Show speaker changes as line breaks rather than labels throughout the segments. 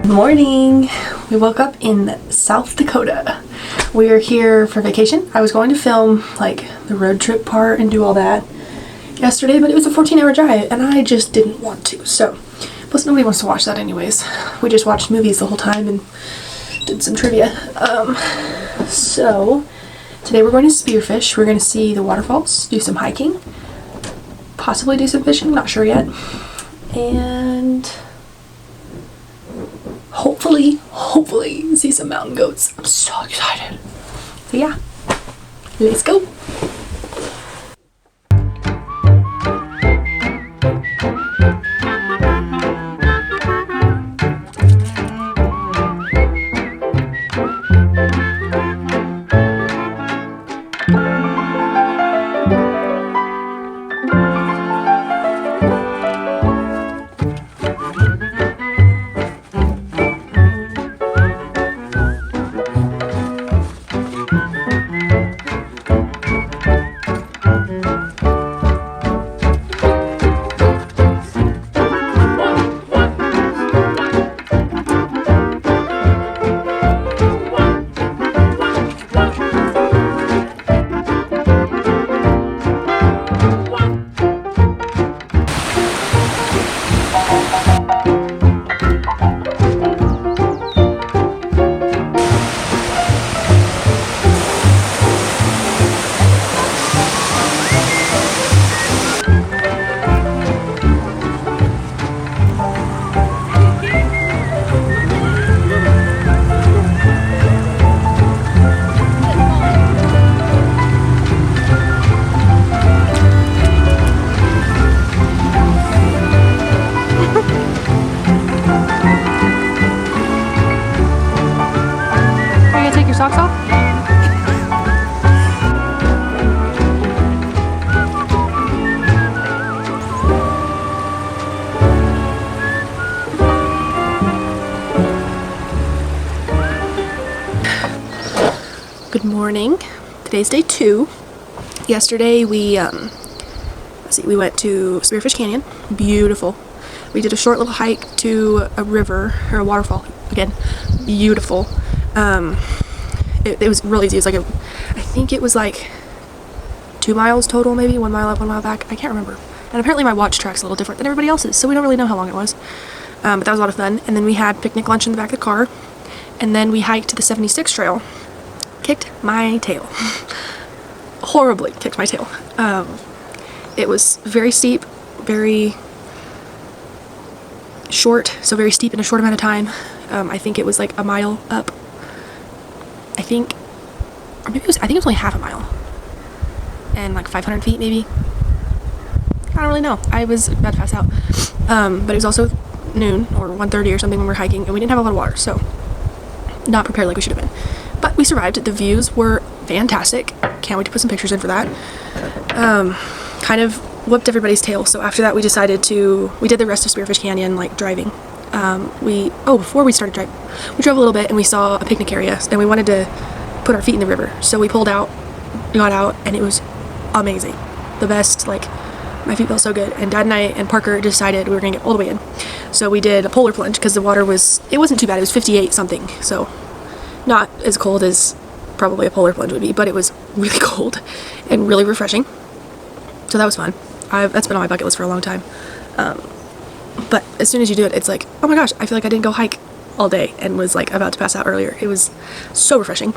Morning! We woke up in South Dakota. We are here for vacation. I was going to film like the road trip part and do all that yesterday, but it was a 14-hour drive and I just didn't want to. So, plus nobody wants to watch that anyways. We just watched movies the whole time and did some trivia. So today we're going to spearfish. We're going to see the waterfalls, do some hiking, possibly do some fishing, not sure yet. And hopefully see some mountain goats. I'm so excited. So yeah, let's go. Socks off? Good morning. Today's day 2. Yesterday we went to Spearfish Canyon. Beautiful. We did a short little hike to a river or a waterfall. Again, beautiful. It was really easy. It was like I think it was like 2 miles total, maybe 1 mile up, 1 mile back. I can't remember. And apparently my watch track's a little different than everybody else's, so we don't really know how long it was. But that was a lot of fun. And then we had picnic lunch in the back of the car, and then we hiked the 76 trail. Kicked my tail. Horribly kicked my tail. It was very steep, very short, so very steep in a short amount of time. I think it was like a mile up. I think it was only half a mile and like 500 feet maybe. I don't really know. I was about to pass out. But it was also noon or 1:30 or something when we were hiking, and we didn't have a lot of water, so not prepared like we should have been. But we survived. The views were fantastic. Can't wait to put some pictures in for that. Kind of whooped everybody's tail. So after that we did the rest of Spearfish Canyon like driving. Before we started driving, we drove a little bit and we saw a picnic area and we wanted to put our feet in the river. So we got out, and it was amazing. The best, like, my feet felt so good. And Dad and I and Parker decided we were gonna get all the way in. So we did a polar plunge because the water it wasn't too bad. It was 58 something. So not as cold as probably a polar plunge would be, but it was really cold and really refreshing. So that was fun. That's been on my bucket list for a long time. But as soon as you do it, it's like, oh my gosh, I feel like I didn't go hike all day and was like about to pass out earlier. It was so refreshing.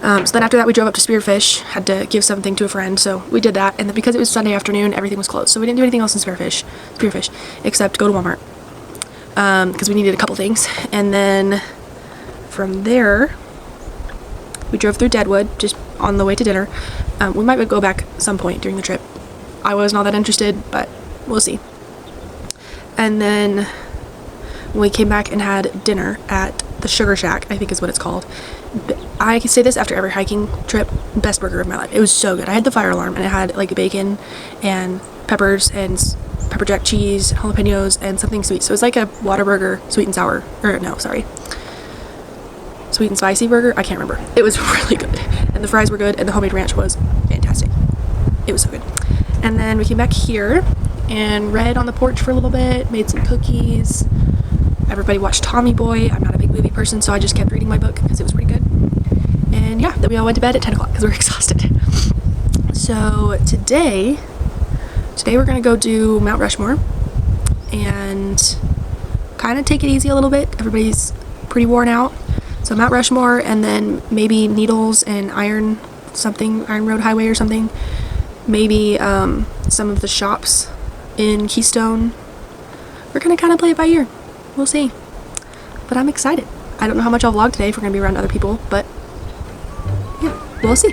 So then after that we drove up to Spearfish, had to give something to a friend, so we did that. And then because it was Sunday afternoon, everything was closed. So we didn't do anything else in Spearfish, except go to Walmart. Because we needed a couple things. And then from there, we drove through Deadwood, just on the way to dinner. We might go back some point during the trip. I wasn't all that interested, but we'll see. And then we came back and had dinner at the Sugar Shack, I think is what it's called. I can say this after every hiking trip, best burger of my life. It was so good. I had the fire alarm, and it had like bacon and peppers and pepper jack cheese, jalapenos, and something sweet. So it was like a Whataburger, sweet and sour, sweet and spicy burger. I can't remember. It was really good, and the fries were good, and the homemade ranch was fantastic. It was so good. And then we came back here and read on the porch for a little bit, made some cookies, Everybody watched Tommy Boy. I'm not a big movie person, so I just kept reading my book because it was pretty good. And yeah, then we all went to bed at 10 o'clock because we were exhausted. So today we're gonna go do Mount Rushmore and kind of take it easy a little bit. Everybody's pretty worn out. So Mount Rushmore, and then maybe Needles and Iron Road Highway or something. Maybe some of the shops in Keystone. We're gonna kind of play it by ear. We'll see. But I'm excited. I don't know how much I'll vlog today if we're gonna be around other people, but yeah, we'll see.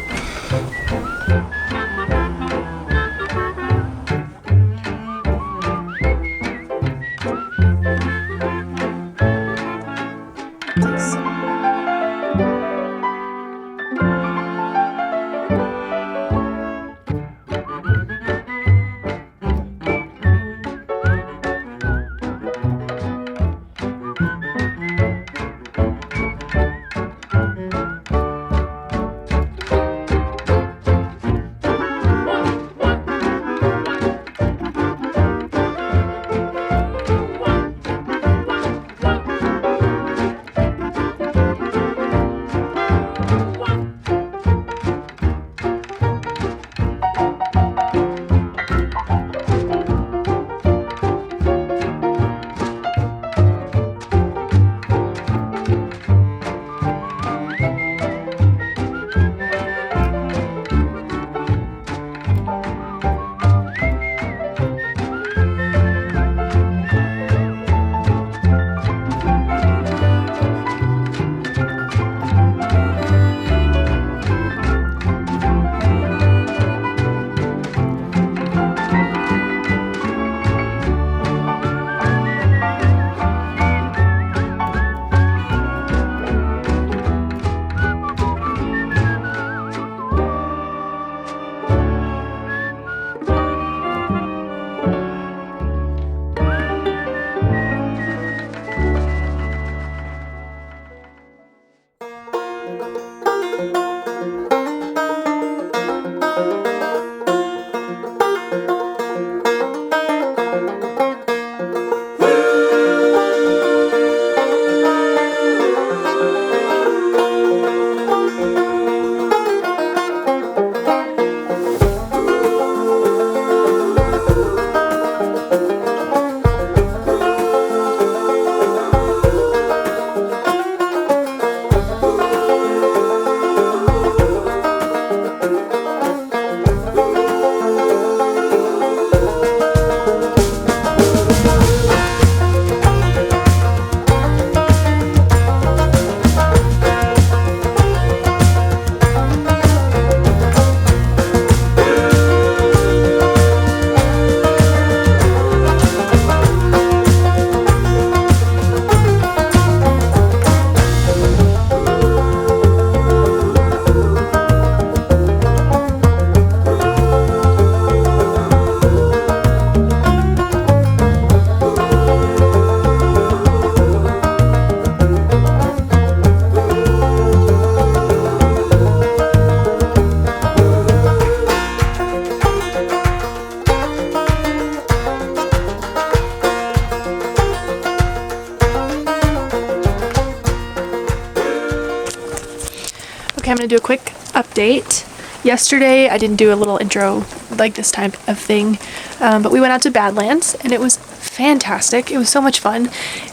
Okay, I'm gonna do a quick update. Yesterday I didn't do a little intro like this type of thing, but we went out to Badlands and it was fantastic. It was so much fun.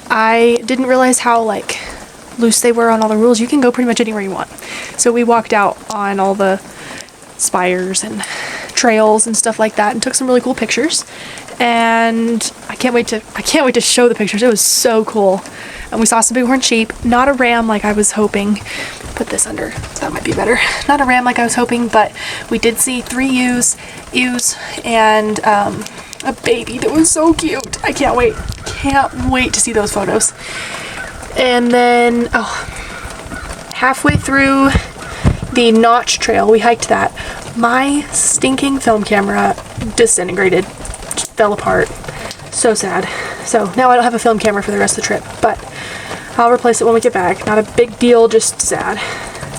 I didn't realize how like loose they were on all the rules. You can go pretty much anywhere you want. So we walked out on all the spires and trails and stuff like that and took some really cool pictures. And I can't wait to show the pictures. It was so cool. And we saw some bighorn sheep, not a ram like I was hoping. Put this under, that might be better. Not a ram like I was hoping, but we did see 3 ewes, and a baby that was so cute. I can't wait to see those photos. And then halfway through the Notch Trail, we hiked that. My stinking film camera disintegrated, just fell apart. So sad. So now I don't have a film camera for the rest of the trip, but I'll replace it when we get back. Not a big deal, just sad.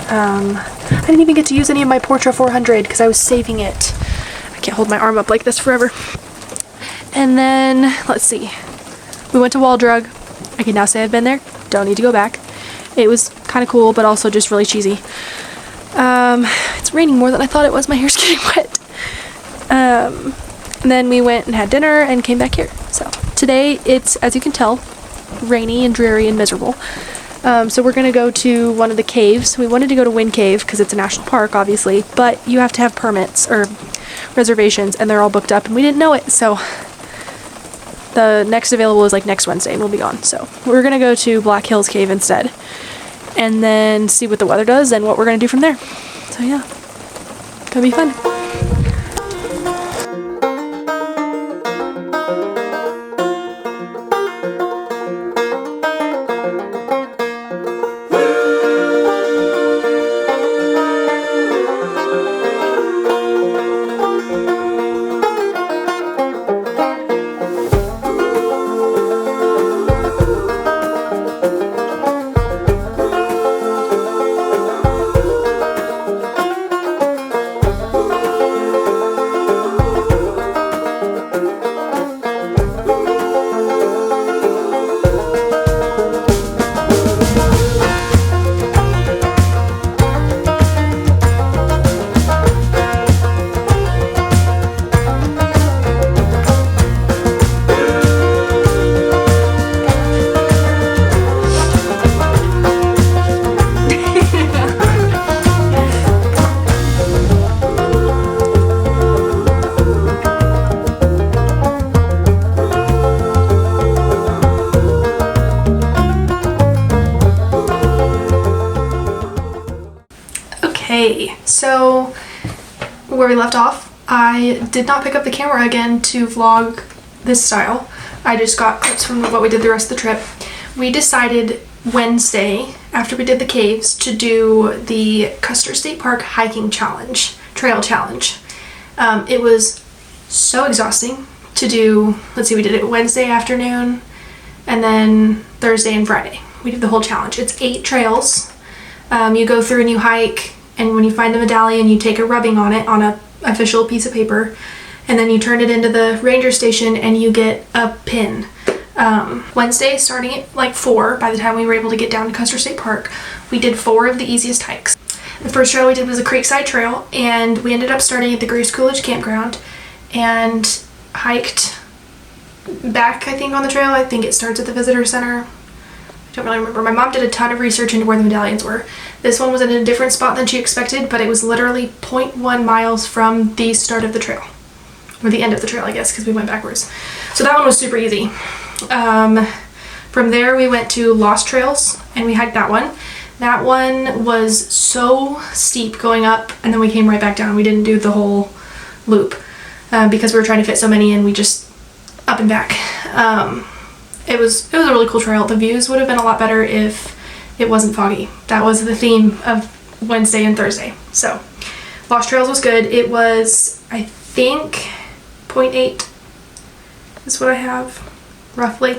I didn't even get to use any of my Portra 400 because I was saving it. I can't hold my arm up like this forever. And then, let's see. We went to Wall Drug. I can now say I've been there. Don't need to go back. It was kind of cool, but also just really cheesy. It's raining more than I thought it was. My hair's getting wet. And then we went and had dinner and came back here. So today it's, as you can tell, rainy and dreary and miserable. So we're going to go to one of the caves. We wanted to go to Wind Cave because it's a national park, obviously, but you have to have permits or reservations, and they're all booked up, and we didn't know it. So the next available is like next Wednesday, and we'll be gone. So we're going to go to Black Hills Cave instead, and then see what the weather does and what we're going to do from there. So yeah, gonna be fun. Okay, so where we left off, I did not pick up the camera again to vlog this style. I just got clips from what we did the rest of the trip. We decided Wednesday, after we did the caves, to do the Custer State Park hiking challenge, trail challenge. It was so exhausting to do. Let's see, we did it Wednesday afternoon and then Thursday and Friday. We did the whole challenge. It's 8 trails. You go through and you hike, and when you find a medallion, you take a rubbing on it on a official piece of paper, and then you turn it into the ranger station and you get a pin. Wednesday, starting at like 4, by the time we were able to get down to Custer State Park, we did 4 of the easiest hikes. The first trail we did was a creekside trail, and we ended up starting at the Grace Coolidge campground and hiked back, I think, on the trail. I think it starts at the visitor center. I don't really remember. My mom did a ton of research into where the medallions were. This one was in a different spot than she expected, but it was literally 0.1 miles from the start of the trail. Or the end of the trail, I guess, because we went backwards. So that one was super easy. From there we went to Lost Trails and we hiked that one. That one was so steep going up, and then we came right back down. We didn't do the whole loop because we were trying to fit so many in. We just up and back. It was a really cool trail. The views would have been a lot better if it wasn't foggy. That was the theme of Wednesday and Thursday. So Lost Trails was good. It was, I think, 0.8 is what I have, roughly.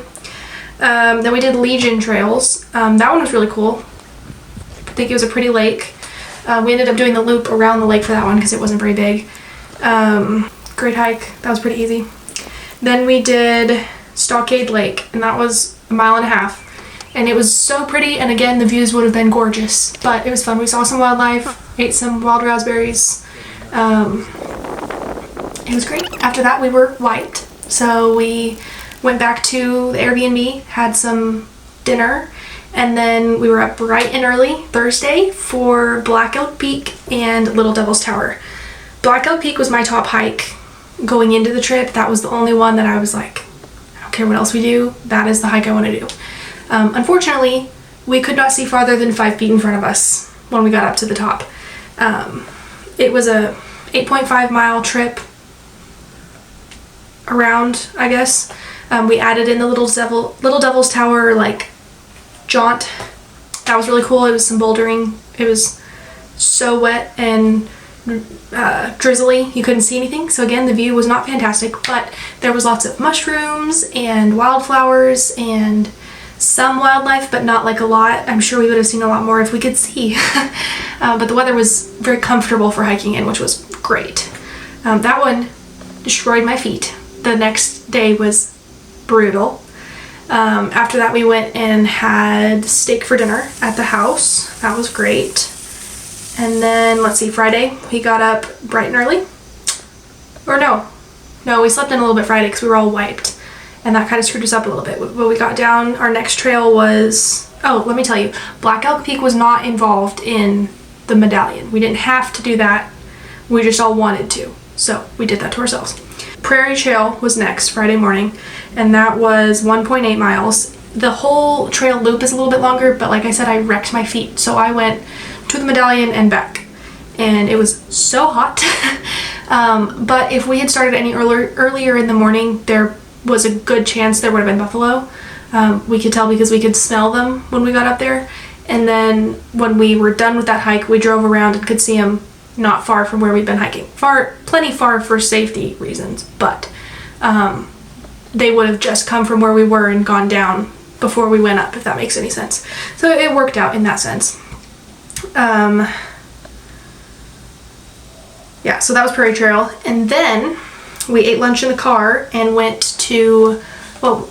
Then we did Legion Trails. That one was really cool. I think it was a pretty lake. We ended up doing the loop around the lake for that one because it wasn't very big. Great hike. That was pretty easy. Then we did Stockade Lake, and that was 1.5 miles. And it was so pretty, and again, the views would have been gorgeous, but it was fun. We saw some wildlife, ate some wild raspberries. It was great. After that, we were wiped, so we went back to the Airbnb, had some dinner, and then we were up bright and early Thursday for Black Elk Peak and Little Devil's Tower. Black Elk Peak was my top hike going into the trip. That was the only one that I was like, I don't care what else we do, that is the hike I want to do. Unfortunately, we could not see farther than 5 feet in front of us when we got up to the top. It was a 8.5 mile trip around, I guess. We added in the Little Devil's Tower like jaunt. That was really cool. It was some bouldering. It was so wet and drizzly, you couldn't see anything. So again, the view was not fantastic, but there was lots of mushrooms and wildflowers and some wildlife, but not like a lot. I'm sure we would have seen a lot more if we could see. But the weather was very comfortable for hiking in, which was great. That one destroyed my feet. The next day was brutal. After that, we went and had steak for dinner at the house. That was great. And then, let's see, Friday, we got up bright and early. Or no, we slept in a little bit Friday because we were all wiped. And that kind of screwed us up a little bit. But we got down, our next trail was, oh, let me tell you, Black Elk Peak was not involved in the medallion. We didn't have to do that. We just all wanted to. So we did that to ourselves. Prairie Trail was next, Friday morning, and that was 1.8 miles. The whole trail loop is a little bit longer, but like I said, I wrecked my feet. So I went to the medallion and back, and it was so hot. But if we had started any earlier in the morning, there was a good chance there would have been buffalo. We could tell because we could smell them when we got up there. And then when we were done with that hike, we drove around and could see them not far from where we'd been hiking. Plenty far for safety reasons, but they would have just come from where we were and gone down before we went up, if that makes any sense. So it worked out in that sense. Yeah, so that was Prairie Trail. And then we ate lunch in the car and went to, well,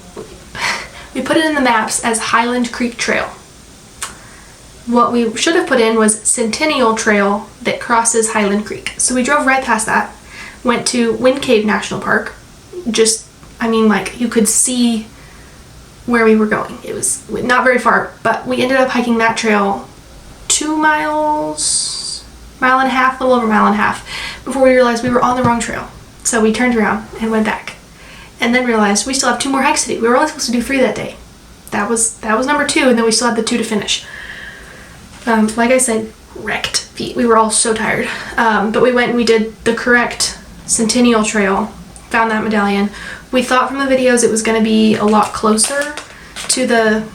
we put it in the maps as Highland Creek Trail. What we should have put in was Centennial Trail that crosses Highland Creek. So we drove right past that, went to Wind Cave National Park. Just, I mean, like, you could see where we were going. It was not very far, but we ended up hiking that trail 2 miles, mile and a half, a little over a mile and a half, before we realized we were on the wrong trail. So we turned around and went back, and then realized we still have 2 more hikes to do. We were only supposed to do 3 that day. That was number 2, and then we still had the 2 to finish. Like I said, wrecked feet. We were all so tired. But we went and we did the correct Centennial Trail, found that medallion. We thought from the videos it was going to be a lot closer to the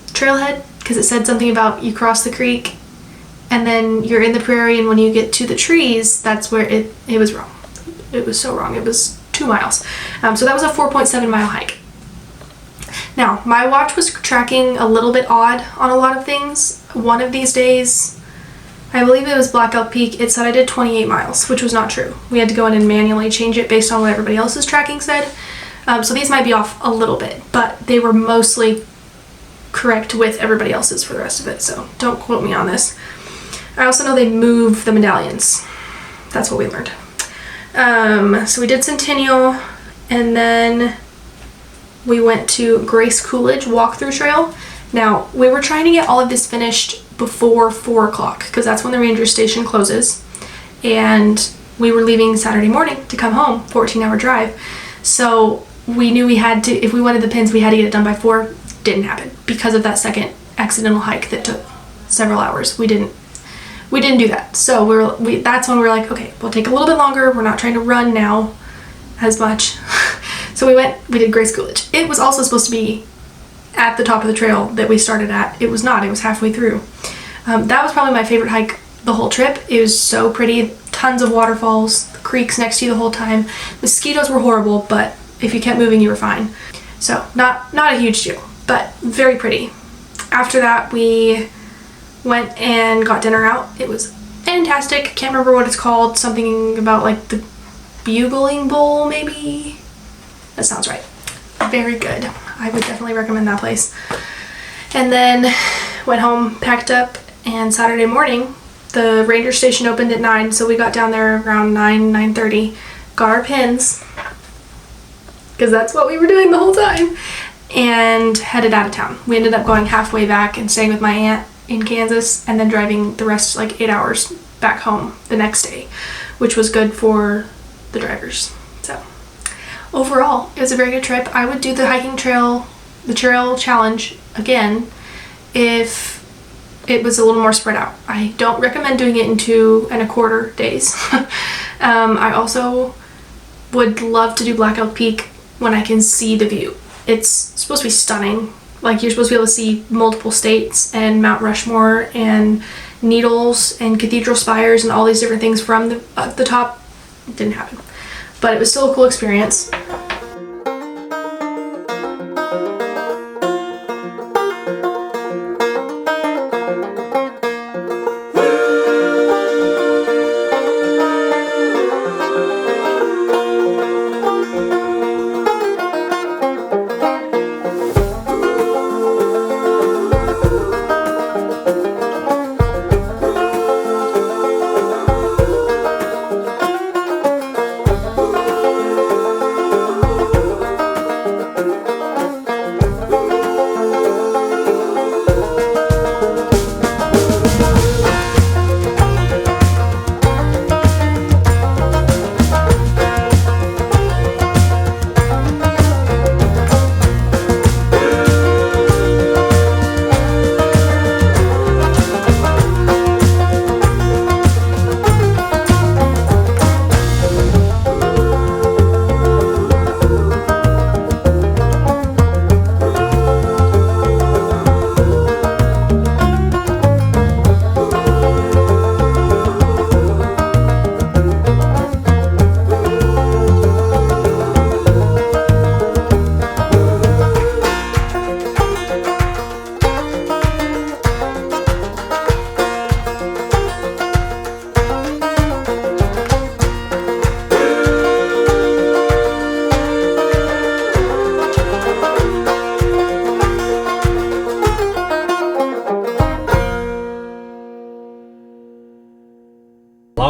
trailhead because it said something about you cross the creek and then you're in the prairie, and when you get to the trees, that's where it was wrong. It was so wrong. It was 2 miles. So that was a 4.7 mile hike. Now, my watch was tracking a little bit odd on a lot of things. One of these days, I believe it was Black Elk Peak, it said I did 28 miles, which was not true. We had to go in and manually change it based on what everybody else's tracking said. So these might be off a little bit, but they were mostly correct with everybody else's for the rest of it, so don't quote me on this. I also know they move the medallions. That's what we learned. So we did Centennial, and then we went to Grace Coolidge walkthrough trail. Now, we were trying to get all of this finished before 4 o'clock because that's when the ranger station closes, and we were leaving Saturday morning to come home, 14-hour drive. So we knew we had to, if we wanted the pins, we had to get it done by 4. Didn't happen because of that second accidental hike that took several hours. We didn't do that. So that's when we were like, okay, we'll take a little bit longer. We're not trying to run now as much. So we did Grace Coolidge. It was also supposed to be at the top of the trail that we started at. It was not. It was halfway through. That was probably my favorite hike the whole trip. It was so pretty. Tons of waterfalls, the creeks next to you the whole time. Mosquitoes were horrible, but if you kept moving, you were fine. So not a huge deal, but very pretty. After that, we went and got dinner out. It was fantastic. Can't remember what it's called. Something about like the Bugling Bowl, maybe? That sounds right. Very good. I would definitely recommend that place. And then went home, packed up, and Saturday morning, the ranger station opened at 9, so we got down there around 9:30, got our pins, because that's what we were doing the whole time, and headed out of town. We ended up going halfway back and staying with my aunt in Kansas, and then driving the rest, like 8 hours, back home the next day, which was good for the drivers. So overall, it was a very good trip. I would do the hiking trail, the trail challenge again if it was a little more spread out. I don't recommend doing it in 2.25 days. I also would love to do Black Elk Peak when I can see the view. It's supposed to be stunning. Like, you're supposed to be able to see multiple states and Mount Rushmore and needles and cathedral spires and all these different things from the top. It didn't happen. But it was still a cool experience.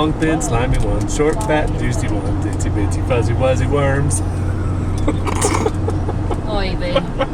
long, thin, slimy one. Short, fat, juicy one. Itsy bitsy fuzzy wuzzy worms.
Oy vey.